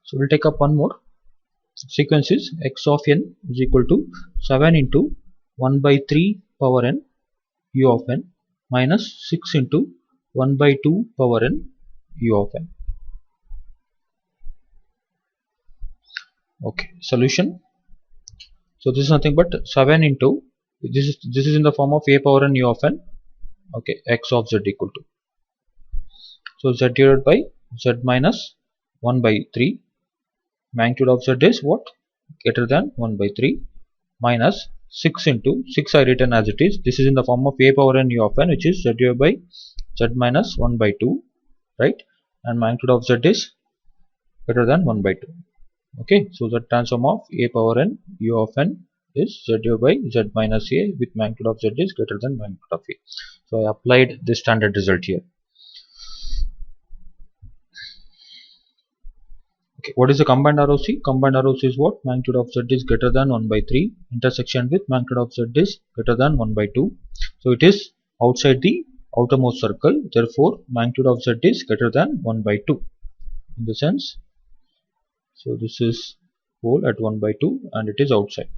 So we'll take up one more. Sequence is x of n is equal to 7 into 1 by 3 power n u of n minus 6 into 1 by 2 power n u of n. Okay, solution. So this is nothing but 7 into this is in the form of a power n u of n. Okay, x of z equal to, so z divided by z minus 1 by 3, magnitude of z is what, greater than 1 by 3, minus 6 into 6 I written as it is. This is in the form of a power n u of n, which is z divided by z minus 1 by 2, right? And magnitude of z is greater than 1 by 2. Okay, so the transform of a power n u of n is z divided by z minus a with magnitude of z is greater than magnitude of a. So I applied this standard result here. Okay, what is the combined ROC? Combined ROC is what? Magnitude of z is greater than 1 by 3 intersection with magnitude of z is greater than 1 by 2. So it is outside the outermost circle, therefore magnitude of z is greater than 1 by 2 in the sense. So this is hole at 1 by 2 and it is outside.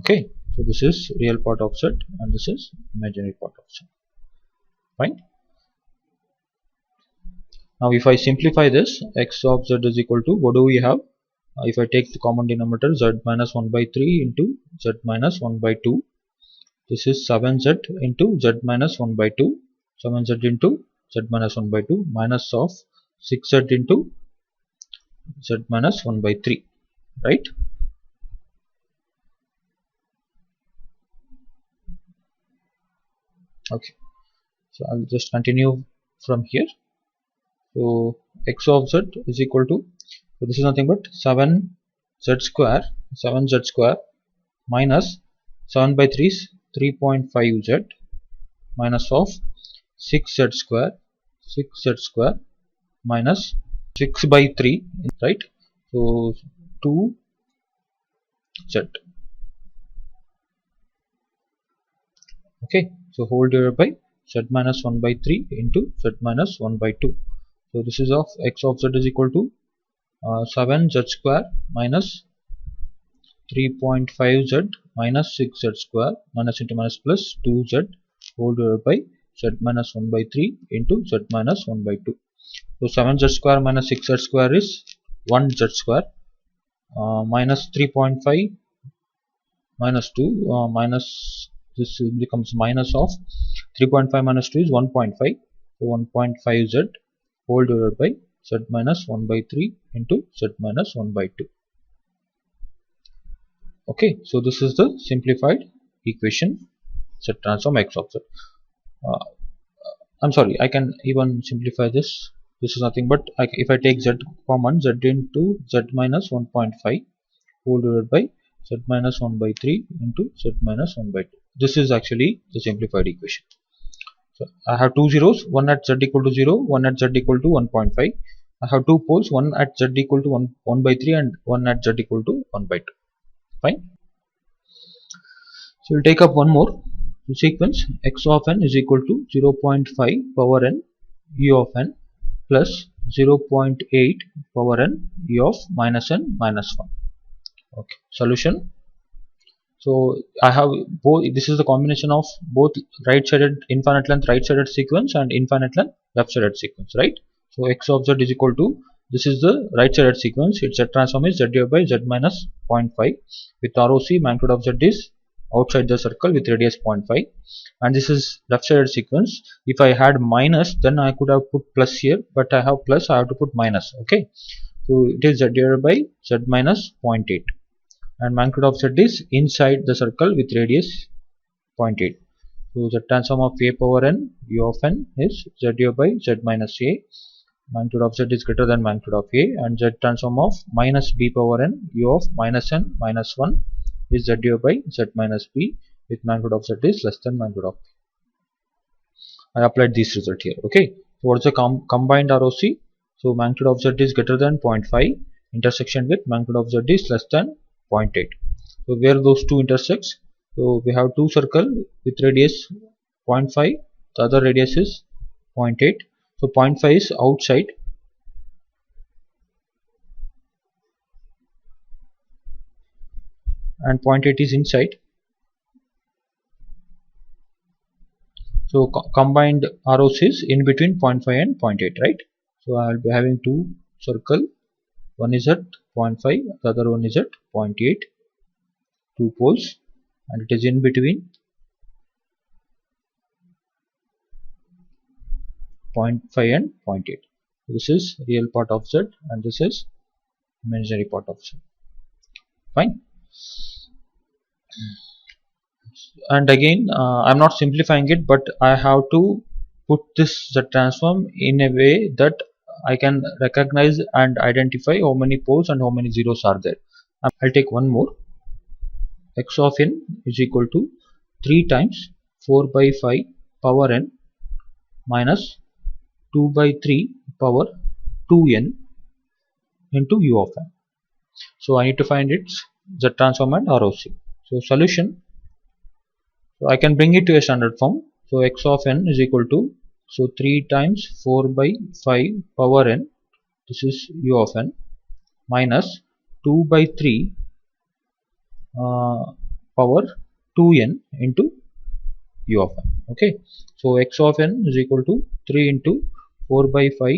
Okay, so this is real part of z and this is imaginary part of z. Fine. Now if I simplify this, x of z is equal to, what do we have? If I take the common denominator, z minus 1 by 3 into z minus 1 by 2, this is 7z into z minus 1 by 2, 7z into z minus 1 by 2 minus of 6z into z minus 1 by 3, right? Okay, so I'll just continue from here. So x of z is equal to, so this is nothing but 7z square minus 7 by 3 is 3.5z minus of 6z square minus 6 by 3, right? So 2z. Okay, so whole divided by z minus 1 by 3 into z minus 1 by 2. So this is of x of z is equal to 7z square minus 3.5z minus 6z square minus into minus plus 2z whole divided by z minus 1 by 3 into z minus 1 by 2. So 7z square minus 6z square is 1z square minus 3.5 minus 2 minus this becomes minus of 3.5 minus 2 is 1.5, so 1.5z whole divided by z minus 1 by 3 into z minus 1 by 2. Okay, so this is the simplified equation z transform x of z. I'm sorry, I can even simplify this. This is nothing but if I take z common, z into z minus 1.5 whole divided by z minus 1 by 3 into z minus 1 by 2. This is actually the simplified equation. So I have two zeros, one at z equal to 0, one at z equal to 1.5. I have two poles, one at z equal to 1 by 3 and one at z equal to 1 by 2. Fine. So we'll take up one more. So sequence x of n is equal to 0.5 power n u of n plus 0.8 power n u of minus n minus 1. Okay, solution. So I have both, this is the combination of both right-sided infinite length right-sided sequence and infinite length left-sided sequence, right? So x of z is equal to, this is the right-sided sequence, its z transform is z divided by z minus 0.5 with ROC magnitude of z is outside the circle with radius 0.5, and this is left-sided sequence. If I had minus, then I could have put plus here, but I have plus, I have to put minus. Okay, so it is z divided by z minus 0.8. and magnitude of z is inside the circle with radius 0.8. So the transform of a power n u of n is z divided by z minus a, magnitude of z is greater than magnitude of a, and z transform of minus b power n u of minus n minus 1 is z divided by z minus b with magnitude of z is less than magnitude of b. I applied this result here. Okay, so what is the combined ROC? So magnitude of z is greater than 0.5 intersection with magnitude of z is less than 0.8. So where those two intersects, so we have two circle with radius 0.5 the other radius is 0.8. So 0.5 is outside and 0.8 is inside. So combined ROC is in between 0.5 and 0.8, right? So I will be having two circle. One is at 0.5, the other one is at 0.8. Two poles, and it is in between 0.5 and 0.8. This is real part of Z and this is imaginary part of Z. Fine. And again, I'm not simplifying it, but I have to put this Z transform in a way that I can recognize and identify how many poles and how many zeros are there. I'll take one more. X of n is equal to 3 times 4 by 5 power n minus 2 by 3 power 2n into u of n. So I need to find its Z transform and ROC. So solution, so I can bring it to a standard form. So x of n is equal to, so 3 times 4 by 5 power n, this is u of n, minus 2 by 3 power 2n into u of n. Okay, so x of n is equal to 3 into 4 by 5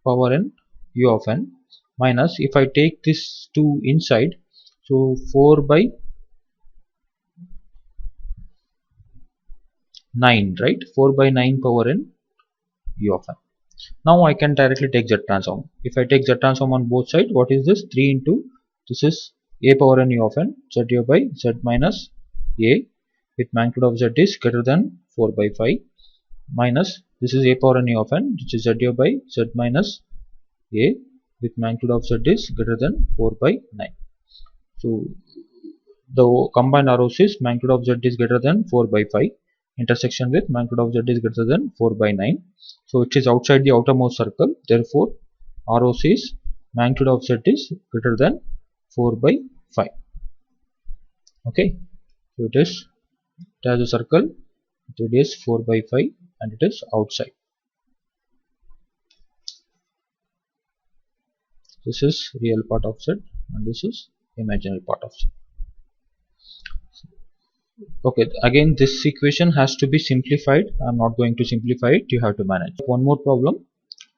power n u of n, minus, if I take this 2 inside, so 4 by 9, right? 4 by 9 power n u of n. Now I can directly take Z transform. If I take Z transform on both sides, what is this? 3 into, this is a power n u of n, Z by Z minus a with magnitude of Z is greater than 4 by 5, minus this is a power n u of n, which is Z by Z minus a with magnitude of Z is greater than 4 by 9. So the combined ROC is magnitude of Z is greater than 4 by 5 intersection with magnitude of Z is greater than 4 by 9. So it is outside the outermost circle, therefore ROC is magnitude of Z is greater than 4 by 5. Okay, so it has a circle, radius 4 by 5 and it is outside. This is real part of Z and this is imaginary part of Z. Okay, again this equation has to be simplified. I'm not going to simplify it, you have to manage. One more problem.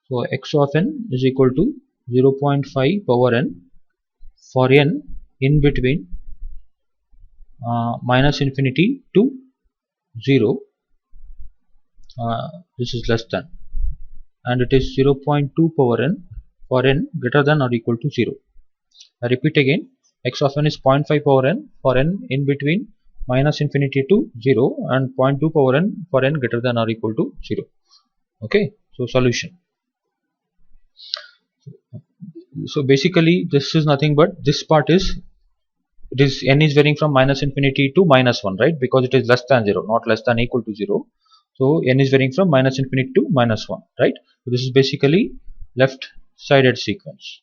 So x of n is equal to 0.5 power n for n in between minus infinity to 0, this is less than, and it is 0.2 power n for n greater than or equal to 0. I repeat again, x of n is 0.5 power n for n in between minus infinity to 0 and 0.2 power n for n greater than or equal to 0. Okay, so solution. So basically this is nothing but this part is, it is n is varying from minus infinity to minus 1, right? Because it is less than 0, not less than equal to 0. So n is varying from minus infinity to minus 1, right? So this is basically left sided sequence.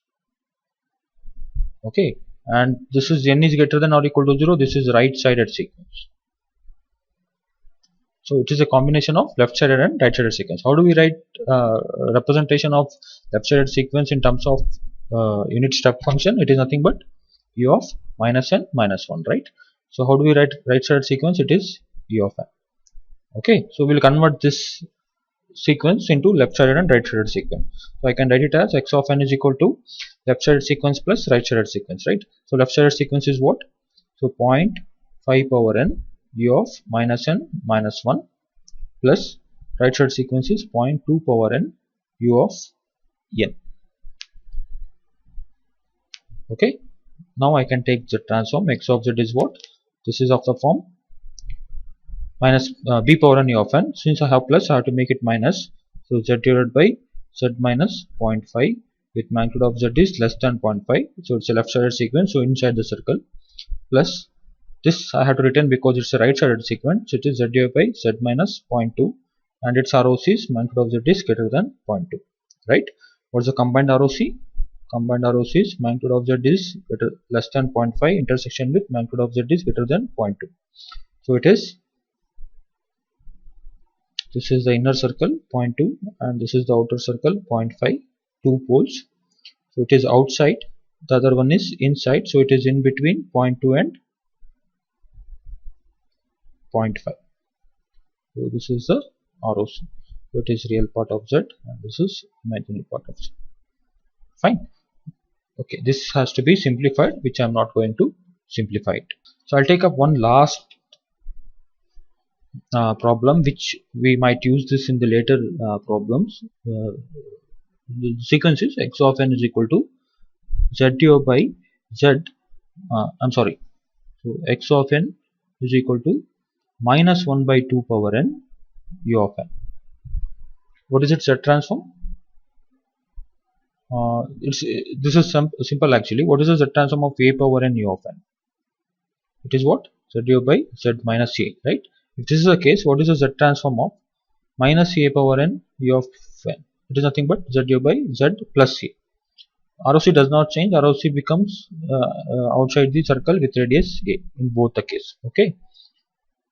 Okay, and this is n is greater than or equal to 0, this is right sided sequence. So it is a combination of left sided and right sided sequence. How do we write representation of left sided sequence in terms of unit step function? It is nothing but u of minus n minus 1, right? So how do we write right sided sequence? It is u of n. Okay, so we will convert this sequence into left sided and right sided sequence. So I can write it as x of n is equal to left sided sequence plus right sided sequence, right? So left sided sequence is what? So 0.5 power n u of minus n minus 1 plus right sided sequence is 0.2 power n u of n. Okay, now I can take the transform. X of Z is what? This is of the form minus b power n u of n. Since I have plus, I have to make it minus. So Z divided by Z minus 0.5 with magnitude of Z is less than 0.5. So it's a left sided sequence. So inside the circle plus this I have to return because it's a right sided sequence. So it is Z divided by Z minus 0.2 and its ROC is magnitude of Z is greater than 0.2, right? What's the combined ROC? Combined ROC is magnitude of Z is less than 0.5 intersection with magnitude of Z is greater than 0.2. So it is This is the inner circle 0.2 and this is the outer circle 0.5, 2 poles. So it is outside, the other one is inside, so it is in between 0.2 and 0.5. So this is the ROC. So it is real part of Z and this is imaginary part of Z. Fine. Okay, this has to be simplified, which I am not going to simplify it. So I'll take up one last problem, which we might use this in the later problems. The sequence is x of n is equal to z0 by z. I'm sorry. So x of n is equal to minus 1 by 2 power n u of n. What is its Z transform? This is simple actually. What is the Z transform of a power n u of n? It is what? Z0 by z minus a, right? If this is the case, what is the Z transform of minus a power n u of n? It is nothing but Z0 by z plus a. ROC does not change. ROC becomes outside the circle with radius a in both the case. Okay,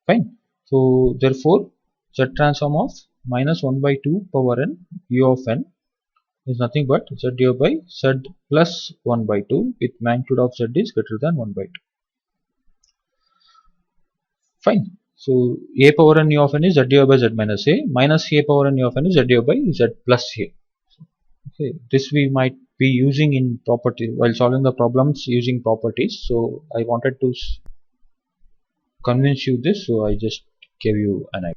fine. So therefore, Z transform of minus 1 by 2 power n u of n is nothing but Z0 by z plus 1 by 2 with magnitude of z is greater than 1 by 2. Fine. So a power n u of n is Z0 by z minus a, minus a power n u of n is Z0 by z plus a. Okay, this we might be using in property while solving the problems using properties. So I wanted to convince you this, so I just gave you an idea.